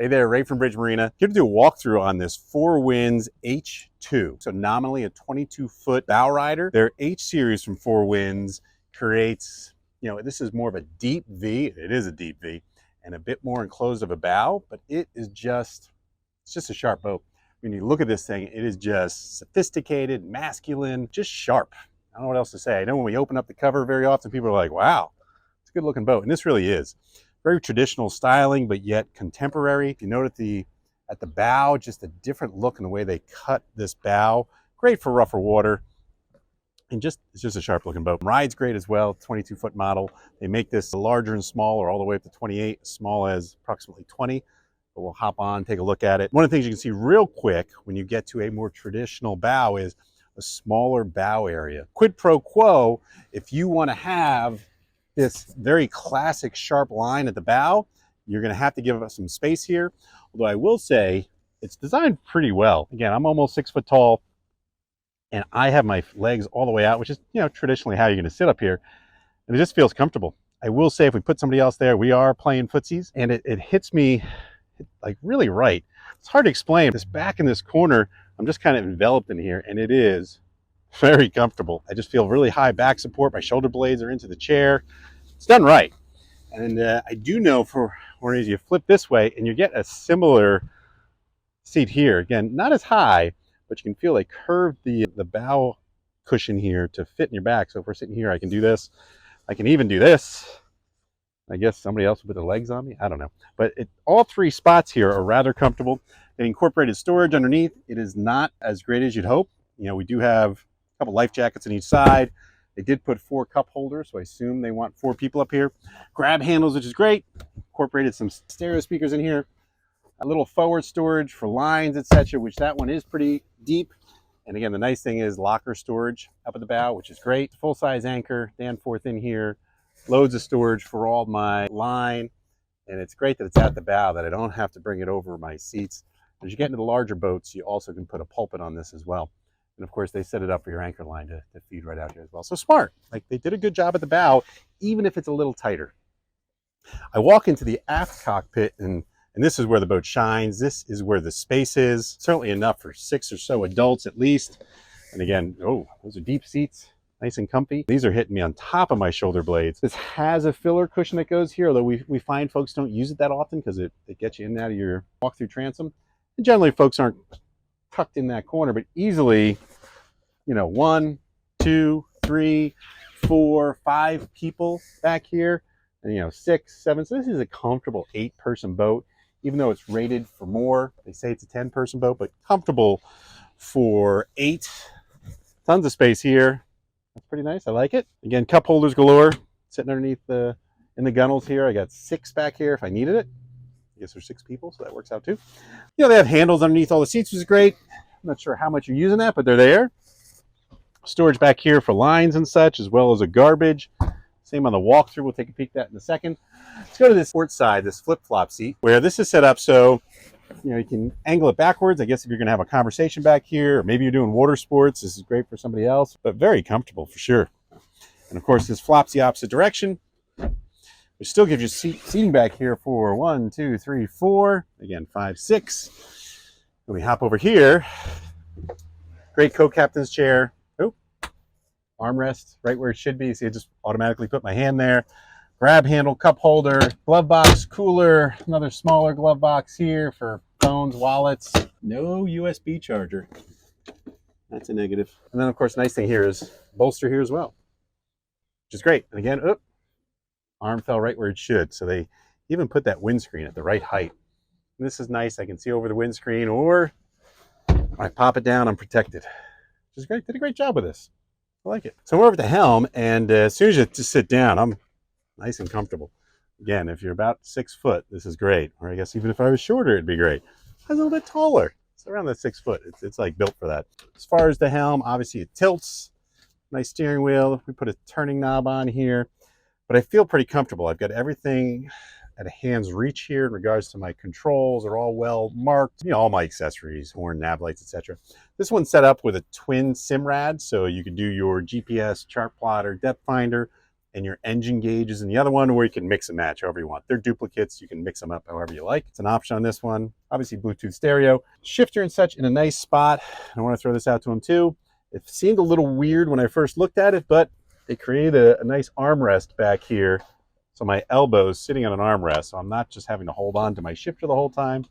Hey there, Ray from Bridge Marina. Here to do a walkthrough on this Four Winds H2. So nominally a 22-foot bow rider. Their H series from Four Winds creates, this is more of a deep V. It is a deep V and a bit more enclosed of a bow, but it's just a sharp boat. When you look at this thing, it is just sophisticated, masculine, just sharp. I don't know what else to say. I know when we open up the cover very often, people are like, wow, it's a good looking boat. And this really is. Very traditional styling, but yet contemporary. If you note at the bow, just a different look in the way they cut this bow. Great for rougher water. And it's just a sharp looking boat. Ride's great as well, 22-foot model. They make this larger and smaller, all the way up to 28, small as approximately 20. But we'll hop on, take a look at it. One of the things you can see real quick when you get to a more traditional bow is a smaller bow area. Quid pro quo, if you want to have this very classic sharp line at the bow, you're going to have to give us some space here. Although I will say it's designed pretty well. Again, I'm almost 6 foot tall and I have my legs all the way out, which is, traditionally how you're going to sit up here. And it just feels comfortable. I will say if we put somebody else there, we are playing footsies and it hits me like really right. It's hard to explain. This back in this corner, I'm just kind of enveloped in here and it is very comfortable. I just feel really high back support. My shoulder blades are into the chair. It's done right. And I do know for when you flip this way and you get a similar seat here. Again, not as high, but you can feel they curved the bow cushion here to fit in your back. So if we're sitting here, I can do this. I can even do this. I guess somebody else will put their legs on me. I don't know. But all three spots here are rather comfortable. They incorporated storage underneath. It is not as great as you'd hope. We do have couple life jackets on each side. They did put 4 cup holders, so I assume they want 4 people up here. Grab handles, which is great. Incorporated some stereo speakers in here. A little forward storage for lines, etc., which that one is pretty deep. And again, the nice thing is locker storage up at the bow, which is great. Full-size anchor, Danforth in here. Loads of storage for all my line. And it's great that it's at the bow, that I don't have to bring it over my seats. As you get into the larger boats, you also can put a pulpit on this as well. And of course, they set it up for your anchor line to feed right out here as well. So smart. Like they did a good job at the bow, even if it's a little tighter. I walk into the aft cockpit, and this is where the boat shines. This is where the space is. Certainly enough for 6 or so adults at least. And again, those are deep seats, nice and comfy. These are hitting me on top of my shoulder blades. This has a filler cushion that goes here, although we find folks don't use it that often because it gets you in and out of your walk-through transom. And generally, folks aren't tucked in that corner, but easily, 1, 2, 3, 4, 5 people back here, and 6, 7. So this is a comfortable 8-person boat, even though it's rated for more. They say it's a 10-person boat, but comfortable for 8. Tons of space here. That's pretty nice. I like it. Again, cup holders galore sitting underneath in the gunnels here. I got 6 back here if I needed it. I guess there's 6 people, so that works out too. They have handles underneath all the seats, which is great. I'm not sure how much you're using that, but they're there. Storage back here for lines and such, as well as a garbage. Same on the walkthrough. We'll take a peek at that in a second. Let's go to this port side, this flip-flop seat, where this is set up so you can angle it backwards. I guess if you're going to have a conversation back here, or maybe you're doing water sports, this is great for somebody else, but very comfortable for sure. And of course, this flops the opposite direction, which still gives you seating back here for 1, 2, 3, 4. Again, 5, 6. When we hop over here, great co-captain's chair. Armrest right where it should be. So I just automatically put my hand there. Grab handle, cup holder, glove box, cooler, another smaller glove box here for phones, wallets. No USB charger. That's a negative. And then of course, nice thing here is bolster here as well, which is great. And again, arm fell right where it should. So they even put that windscreen at the right height. And this is nice. I can see over the windscreen, or when I pop it down, I'm protected, which is great. Did a great job with this. I like it. So we're over at the helm, and as soon as you just sit down, I'm nice and comfortable. Again, if you're about 6 foot, this is great. Or I guess even if I was shorter, it'd be great. I was a little bit taller. It's around that 6 foot. It's like built for that. As far as the helm, obviously it tilts. Nice steering wheel. We put a turning knob on here, but I feel pretty comfortable. I've got everything at a hand's reach here in regards to my controls are all well marked. All my accessories, horn, nav lights, etc. This one's set up with a twin SIM rad, so you can do your GPS, chart plotter, depth finder, and your engine gauge is in the other one, or you can mix and match however you want. They're duplicates. You can mix them up however you like. It's an option on this one. Obviously Bluetooth stereo, shifter and such in a nice spot. I want to throw this out to them too. It seemed a little weird when I first looked at it, but they create a nice armrest back here. So my elbow's sitting on an armrest, so I'm not just having to hold on to my shifter the whole time.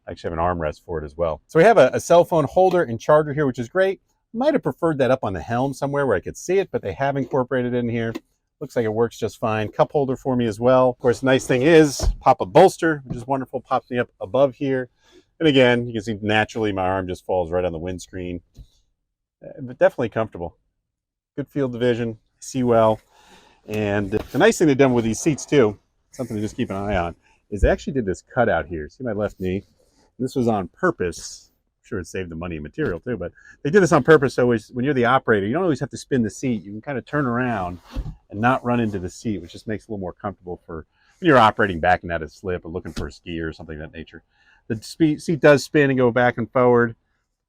I actually have an armrest for it as well. So we have a cell phone holder and charger here, which is great. Might have preferred that up on the helm somewhere where I could see it, but they have incorporated it in here. Looks like it works just fine. Cup holder for me as well. Of course, the nice thing is pop-up bolster, which is wonderful. Pops me up above here. And again, you can see naturally my arm just falls right on the windscreen. But definitely comfortable. Good field of vision, see well. And the nice thing they've done with these seats too, something to just keep an eye on, is they actually did this cutout here. See my left knee? This was on purpose. I'm sure it saved the money and material too, but they did this on purpose. So when you're the operator, you don't always have to spin the seat. You can kind of turn around and not run into the seat, which just makes it a little more comfortable for when you're operating backing out of slip or looking for a skier or something of that nature. The seat does spin and go back and forward.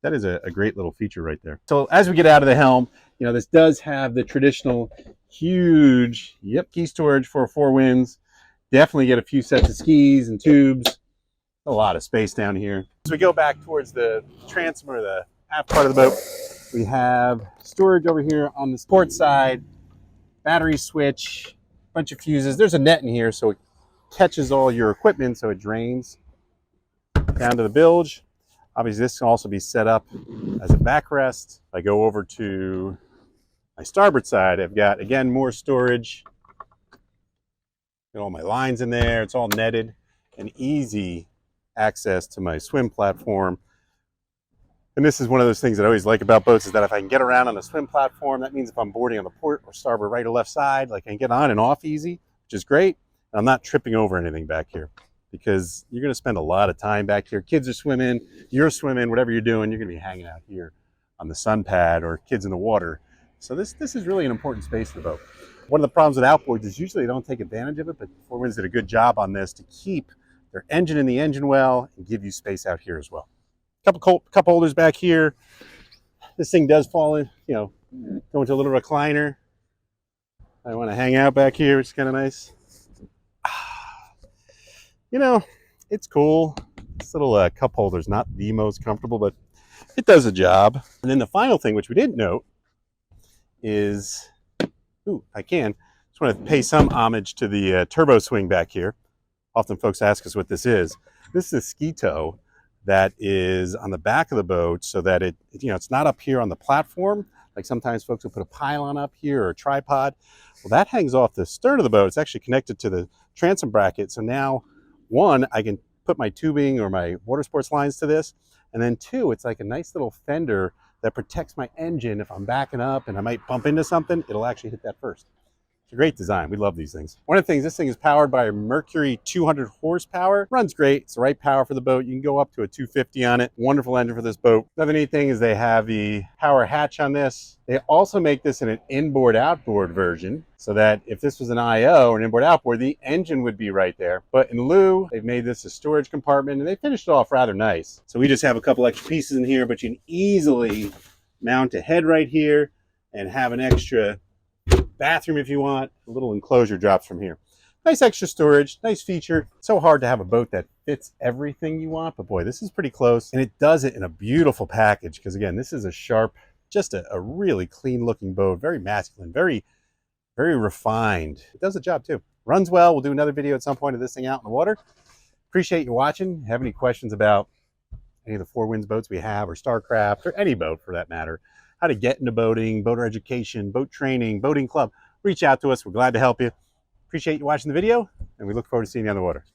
That is a great little feature right there. So as we get out of the helm, you know, this does have the traditional huge, key storage for 4 winds. Definitely get a few sets of skis and tubes. A lot of space down here. As we go back towards the transom or the aft part of the boat, we have storage over here on the port side, battery switch, bunch of fuses. There's a net in here so it catches all your equipment so it drains down to the bilge. Obviously this can also be set up as a backrest. If I go over to my starboard side, I've got, again, more storage. Got all my lines in there. It's all netted and easy access to my swim platform. And this is one of those things that I always like about boats, is that if I can get around on a swim platform, that means if I'm boarding on the port or starboard right or left side, like I can get on and off easy, which is great. And I'm not tripping over anything back here, because you're going to spend a lot of time back here. Kids are swimming, you're swimming, whatever you're doing, you're going to be hanging out here on the sun pad or kids in the water. So this is really an important space for the boat. One of the problems with outboards is usually they don't take advantage of it, but Four Winds did a good job on this to keep their engine in the engine well and give you space out here as well. Couple cup holders back here. This thing does fall in, you know, go into a little recliner. I want to hang out back here, which is kind of nice. You know, it's cool. This little cup holder is not the most comfortable, but it does a job. And then the final thing, which we didn't note, is, I just want to pay some homage to the turbo swing back here. Often folks ask us what this is. This is a ski tow that is on the back of the boat so that it's not up here on the platform. Like sometimes folks will put a pylon up here or a tripod. Well, that hangs off the stern of the boat. It's actually connected to the transom bracket. So now, 1, I can put my tubing or my water sports lines to this. And then 2, it's like a nice little fender that protects my engine. If I'm backing up and I might bump into something, it'll actually hit that first. It's a great design. We love these things. One of the things, this thing is powered by a Mercury 200 horsepower. Runs great. It's the right power for the boat. You can go up to a 250 on it. Wonderful engine for this boat. Another neat thing is they have the power hatch on this. They also make this in an inboard-outboard version, so that if this was an IO or an inboard-outboard, the engine would be right there. But in lieu, they've made this a storage compartment, and they finished it off rather nice. So we just have a couple extra pieces in here, but you can easily mount a head right here and have an extra bathroom if you want. A little enclosure drops from here. Nice extra storage, nice feature. So hard to have a boat that fits everything you want, but boy, this is pretty close. And it does it in a beautiful package, because again, this is a sharp, just a really clean looking boat, very masculine, very, very refined. It does the job too. Runs well. We'll do another video at some point of this thing out in the water. Appreciate you watching. Have any questions about any of the Four Winds boats we have, or Starcraft, or any boat for that matter, how to get into boating, boater education, boat training, boating club, reach out to us. We're glad to help you. Appreciate you watching the video, and we look forward to seeing you on the water.